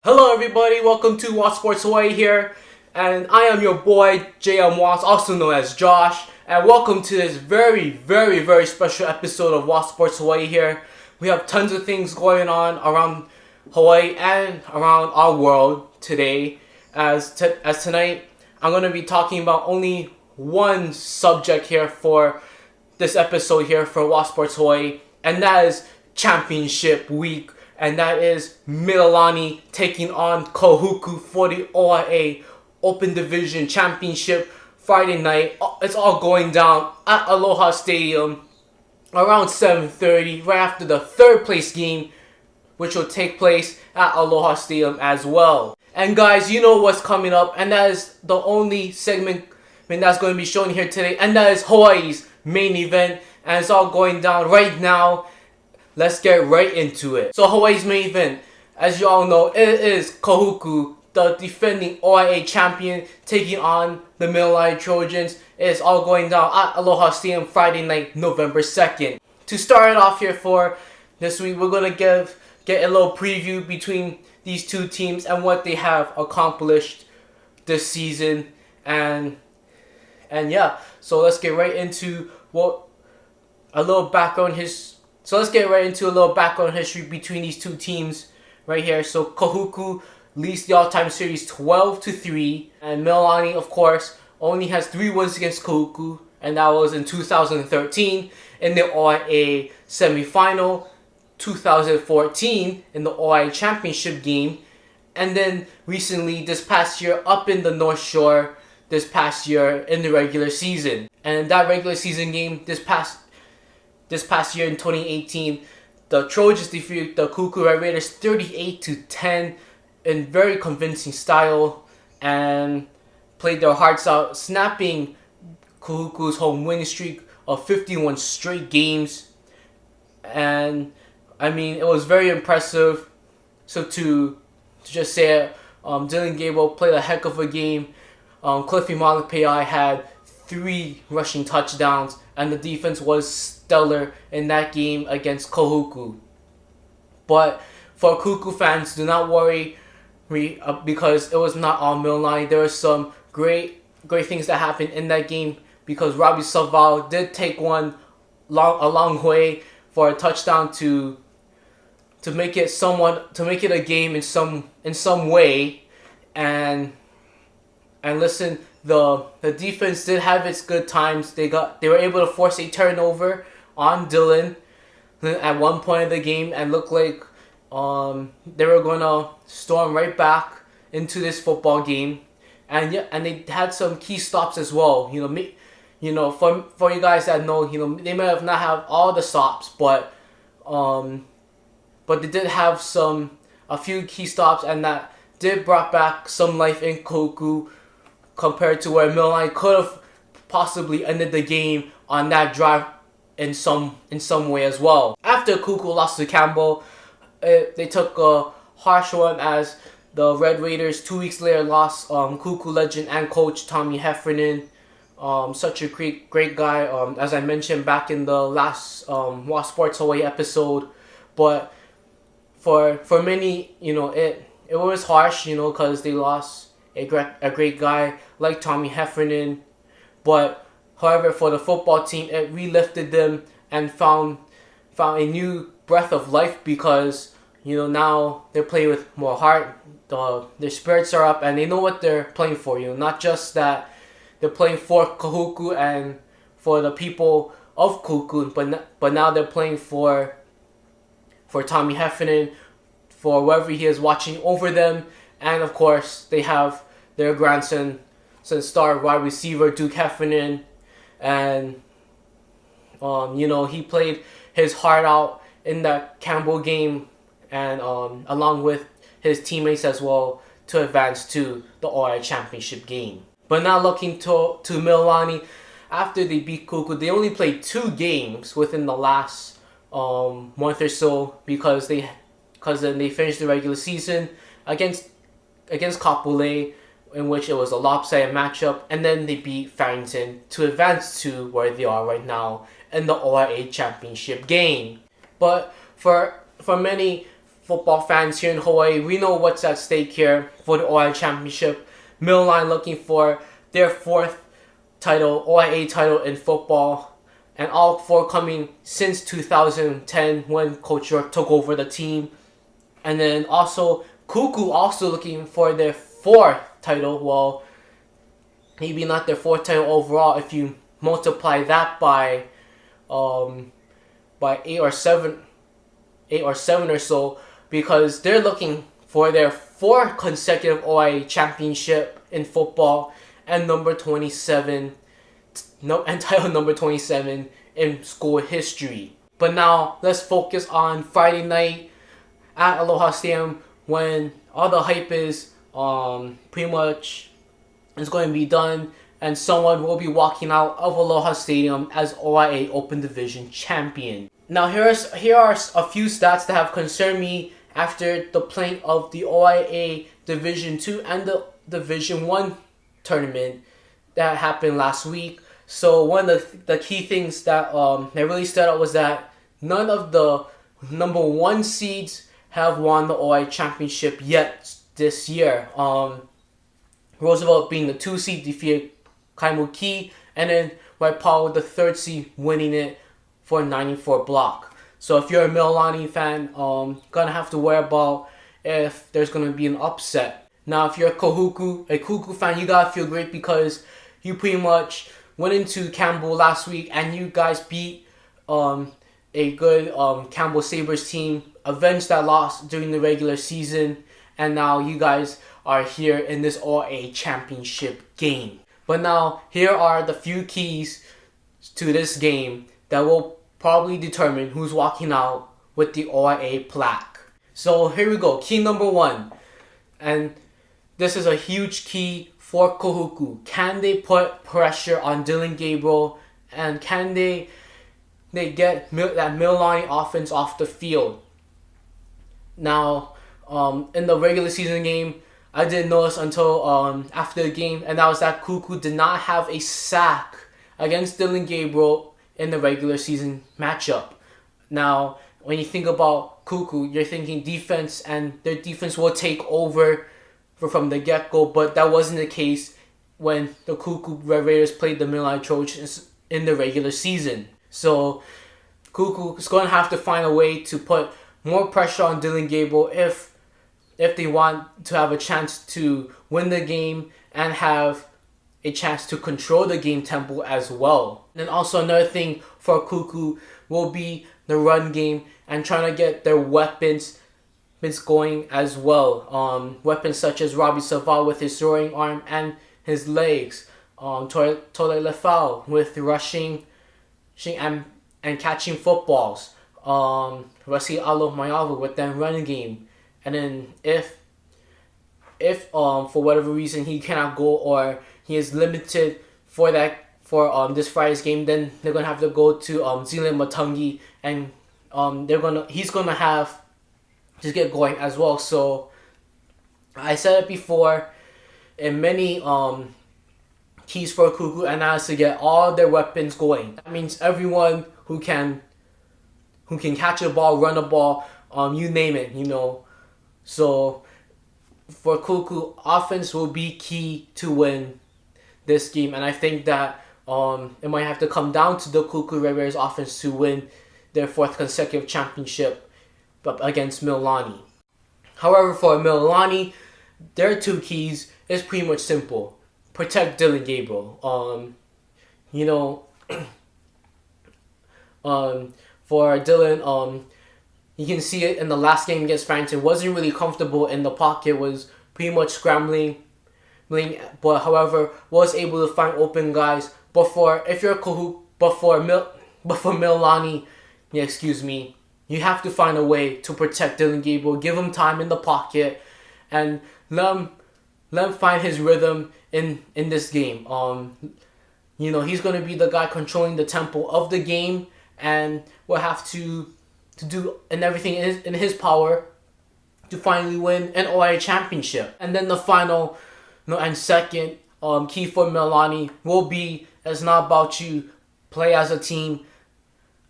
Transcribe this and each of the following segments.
Hello everybody, welcome to Wats Sports Hawaii here, and I am your boy JM Watts, also known as Josh, and welcome to this very special episode of Wats Sports Hawaii here. We have tons of things going on around Hawaii and around our world today, as tonight I'm going to be talking about only one subject here for this episode here for Wats Sports Hawaii, and that is Championship Week. And that is Mililani taking on Kahuku for the OIA Open Division Championship Friday night. It's all going down at Aloha Stadium around 7:30, right after the third place game, which will take place at Aloha Stadium as well. And guys, you know what's coming up, and that is the only segment that's going to be shown here today, and that is Hawaii's main event, and it's all going down right now. Let's get right into it. So Hawaii's main event, as you all know, it is Kahuku, the defending OIA champion, taking on the Mililani Trojans. It is all going down at Aloha Stadium Friday night, November 2nd. To start it off here for this week, we're going to get a little preview between these two teams and what they have accomplished this season. And yeah, so let's get right into a little background history between these two teams right here. So Kahuku leads the all-time series 12-3, and Mililani, of course, only has 3 wins against Kahuku, and that was in 2013 in the OIA semifinal, 2014 in the OIA championship game, and then recently this past year up in the North Shore this past year in the regular season. And that regular season game this past year in 2018, the Trojans defeated the Kahuku Red Raiders 38-10 in very convincing style and played their hearts out, snapping Kahuku's home winning streak of 51 straight games. And I mean, it was very impressive. So to just say it, Dylan Gable played a heck of a game. Cliffy Malapai had 3 rushing touchdowns, and the defense was stellar in that game against Kahuku. But for Kahuku fans, do not worry, because it was not all Mililani. There were some great things that happened in that game, because Robbie Saval did take one a long way for a touchdown to make it a game in some way. And listen, the defense did have its good times. They were able to force a turnover on Dylan at one point of the game, and looked like they were gonna storm right back into this football game. And they had some key stops as well. For you guys that know, they may have not have all the stops, but they did have a few key stops, and that did brought back some life in Kahuku, compared to where Mililani could have possibly ended the game on that drive in some way as well. After Kahuku lost to Campbell, they took a harsh one as the Red Raiders 2 weeks later lost Kahuku legend and coach Tommy Heffernan. Such a great guy, as I mentioned back in the last Wats Sports Hawaii episode. But for many, it was harsh, because they lost a great guy like Tommy Heffernan. But however, for the football team, it relifted them and found a new breath of life, because now they're playing with more heart. Their spirits are up, and they know what they're playing for. Not just that they're playing for Kahuku and for the people of Kahuku, but now they're playing for Tommy Heffernan, for whoever he is watching over them. And of course, they have their grandson, star wide receiver Duke Heffernan, and he played his heart out in that Campbell game, and along with his teammates as well, to advance to the OIA championship game. But now looking to Mililani, after they beat Kahuku, they only played 2 games within the last month or so, because then they finished the regular season against Kapolei, in which it was a lopsided matchup, and then they beat Farrington to advance to where they are right now in the OIA championship game. But for many football fans here in Hawaii, we know what's at stake here for the OIA Championship. Mililani looking for their 4th title, OIA title in football, and all 4 coming since 2010 when Coach York took over the team. And then also Kahuku also looking for their 4th title. Well, maybe not their 4th title overall if you multiply that by 8 or 7 or so, because they're looking for their 4th consecutive OIA championship in football and title number 27 in school history. But now let's focus on Friday night at Aloha Stadium, when all the hype is pretty much is going to be done, and someone will be walking out of Aloha Stadium as OIA Open Division champion. Now here are a few stats that have concerned me after the playing of the OIA Division 2 and the Division 1 tournament that happened last week. So one of the key things that really stood out was that none of the number 1 seeds have won the OIA championship yet this year. Roosevelt being the 2 seed defeated Kahuku, and then Waipawa the 3rd seed winning it for a 94 block. So if you're a Mililani fan, gonna have to worry about if there's gonna be an upset. Now if you're a Kahuku fan, you gotta feel great because you pretty much went into Campbell last week and you guys beat a good Campbell Sabres team, avenged that loss during the regular season, and now you guys are here in this OIA championship game. But now here are the few keys to this game that will probably determine who's walking out with the OIA plaque. So here we go. Key number 1, and this is a huge key for Kahuku. Can they put pressure on Dylan Gabriel, and can they get that Mililani offense off the field? Now, in the regular season game, I didn't notice until after the game, and that was that Kahuku did not have a sack against Dylan Gabriel in the regular season matchup. Now, when you think about Kahuku, you're thinking defense, and their defense will take over from the get-go, but that wasn't the case when the Kahuku Red Raiders played the Mililani Trojans in the regular season. So Kahuku is going to have to find a way to put more pressure on Dylan Gabriel if they want to have a chance to win the game and have a chance to control the game tempo as well. And then also another thing for Kahuku will be the run game and trying to get their weapons going as well. Weapons such as Robbie Saval with his throwing arm and his legs. Tole Lefau with rushing and catching footballs. Rasi Aloha with that running game. And then if for whatever reason he cannot go or he is limited for this Friday's game, then they're gonna have to go to Zealand Matungi, and he's gonna have to get going as well. So I said it before, in many keys for Kahuku, and that is to get all their weapons going. That means everyone who can catch a ball, run a ball, you name it, So for Kahuku, offense will be key to win this game, and I think that it might have to come down to the Kahuku Red Raiders offense to win their 4th consecutive championship against Mililani. However, for Mililani, their 2 keys is pretty much simple. Protect Dylan Gabriel. For Dylan, you can see it in the last game against Farrington. Wasn't really comfortable in the pocket. Was pretty much scrambling, but however was able to find open guys. But for Mililani, you have to find a way to protect Dylan Gabriel. Give him time in the pocket, and let him find his rhythm in this game. He's going to be the guy controlling the tempo of the game, and will have to do everything in his power to finally win an OIA championship. And then the final and second key for Mililani will be, it's not about you, play as a team.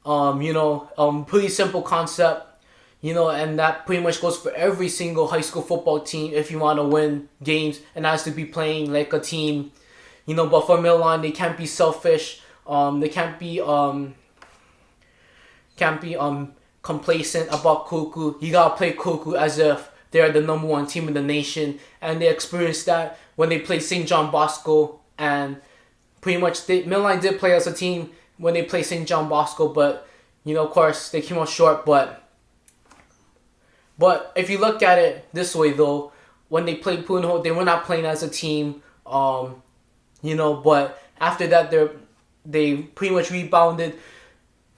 Pretty simple concept. and that pretty much goes for every single high school football team if you want to win games, and has to be playing like a team, but for Mililani, they can't be selfish. They can't be complacent about Kahuku. You gotta play Kahuku as if they're the number one team in the nation, and they experienced that when they played St. John Bosco, and pretty much Mililani did play as a team when they played St. John Bosco, but of course they came out short. But if you look at it this way though, when they played Punho, they were not playing as a team. But after that they pretty much rebounded,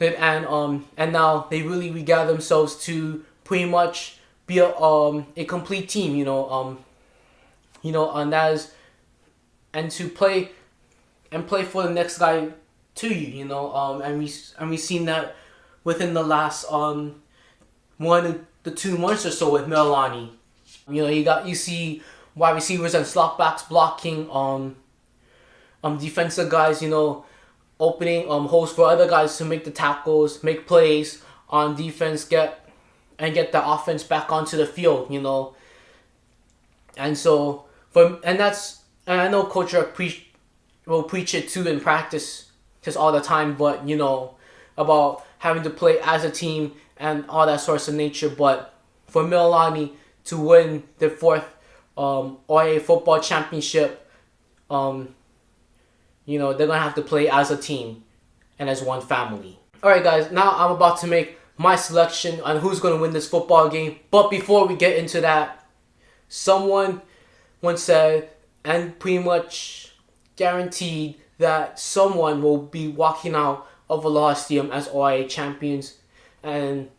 and now they really regather themselves to pretty much be a complete team. And that is, and to play for the next guy to you. And we've seen that within the last 1 to 2 months or so with Mililani. You see wide receivers and slot backs blocking defensive guys, opening holes for other guys to make the tackles, make plays on defense, get the offense back onto the field, And so and I know Coach York will preach it too in practice just all the time, but about having to play as a team and all that sorts of nature. But for Mililani to win their 4th OIA football championship, they're gonna have to play as a team and as one family. Alright guys, now I'm about to make my selection on who's gonna win this football game. But before we get into that, someone once said and pretty much guaranteed that someone will be walking out of Aloha Stadium as OIA champions, and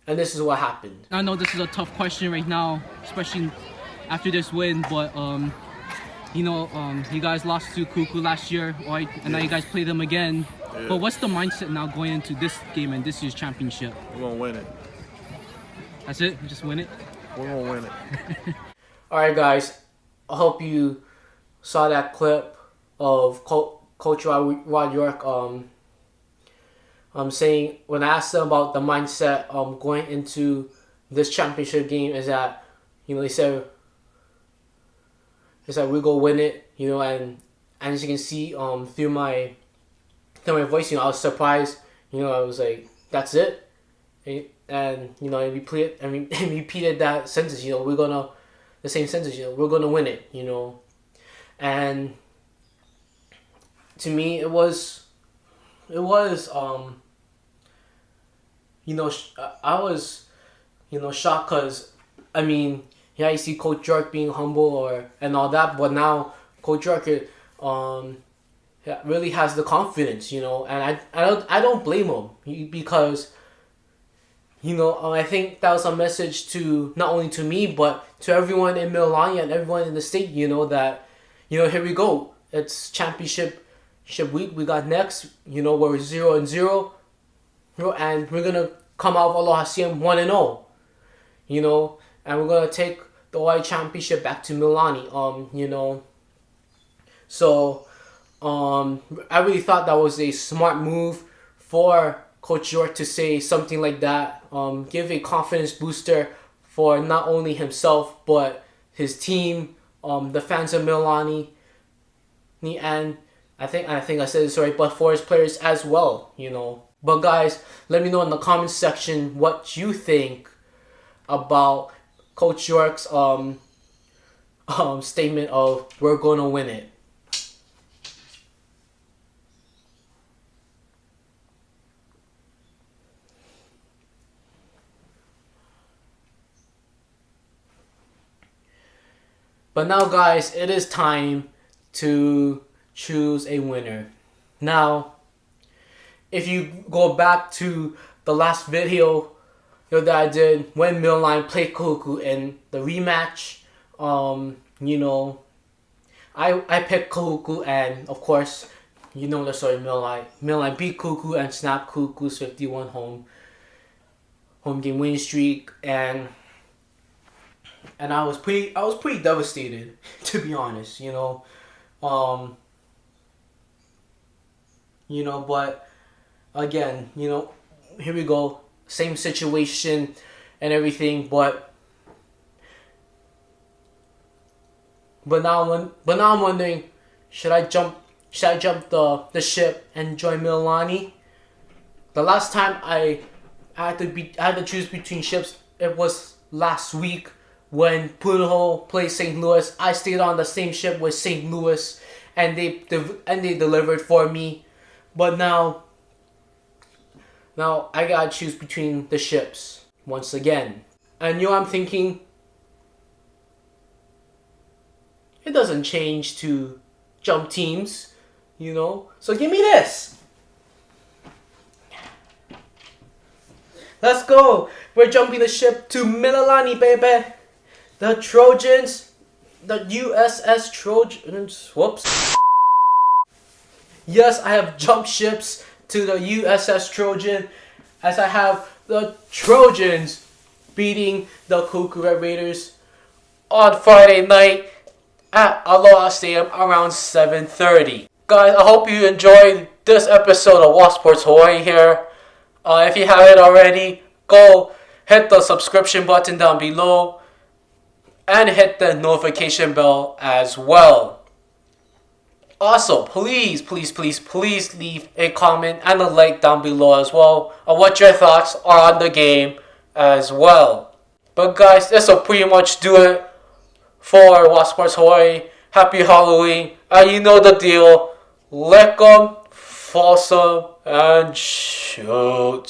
this is what happened. I know this is a tough question right now, especially after this win, but you guys lost to Kahuku last year, right? And now you guys play them again. Yeah. But what's the mindset now going into this game and this year's championship? We're gonna win it. That's it? We just win it? We're gonna win it. Alright guys, I hope you saw that clip of Coach Rod York saying, when I asked him about the mindset going into this championship game, is that he said we're gonna win it, and as you can see through my voice, I was surprised, I was like, that's it, and repeated that sentence, the same sentence, we're gonna win it, and to me it was I was shocked, because you see Coach York being humble and all that, but now Coach York really has the confidence, and I don't blame him, because I think that was a message to not only to me but to everyone in Mililani and everyone in the state, that here we go, it's championship week, we got next, we're 0-0, and we're gonna come out of Aloha Stadium 1-0, and we're gonna take the OIA championship back to Mililani. So I really thought that was a smart move for Coach York to say something like that, give a confidence booster for not only himself but his team, the fans of Mililani, and I think I said this right, but for his players as well, But guys, let me know in the comments section what you think about Coach York's statement of we're gonna win it. But now guys, it is time to choose a winner. Now, if you go back to the last video that I did when Mililani played Kahuku in the rematch, I picked Kahuku, and of course, the story. Mililani beat Kahuku and snapped Kahuku's 51 home game winning streak, and I was pretty devastated, to be honest. But again, here we go, same situation. and everything, but now I'm wondering, should I jump the ship and join Mililani? The last time I had to choose between ships, it was last week when Punho played St. Louis. I stayed on the same ship with St. Louis, and they delivered for me. But now I gotta choose between the ships once again. And I'm thinking, it doesn't change to jump teams, So give me this. Let's go. We're jumping the ship to Mililani, baby. The Trojans, the USS Trojans. Whoops. Yes, I have jumped ships to the USS Trojan, as I have the Trojans beating the Kahuku Red Raiders on Friday night at Aloha Stadium around 7:30. Guys, I hope you enjoyed this episode of Wats Sports Hawaii here. If you haven't already, go hit the subscription button down below and hit the notification bell as well. Also, please leave a comment and a like down below as well on what your thoughts are on the game as well. But guys, this will pretty much do it for Wats Sports Hawaii. Happy Halloween, and you know the deal. Lick 'em, floss 'em, and shoot.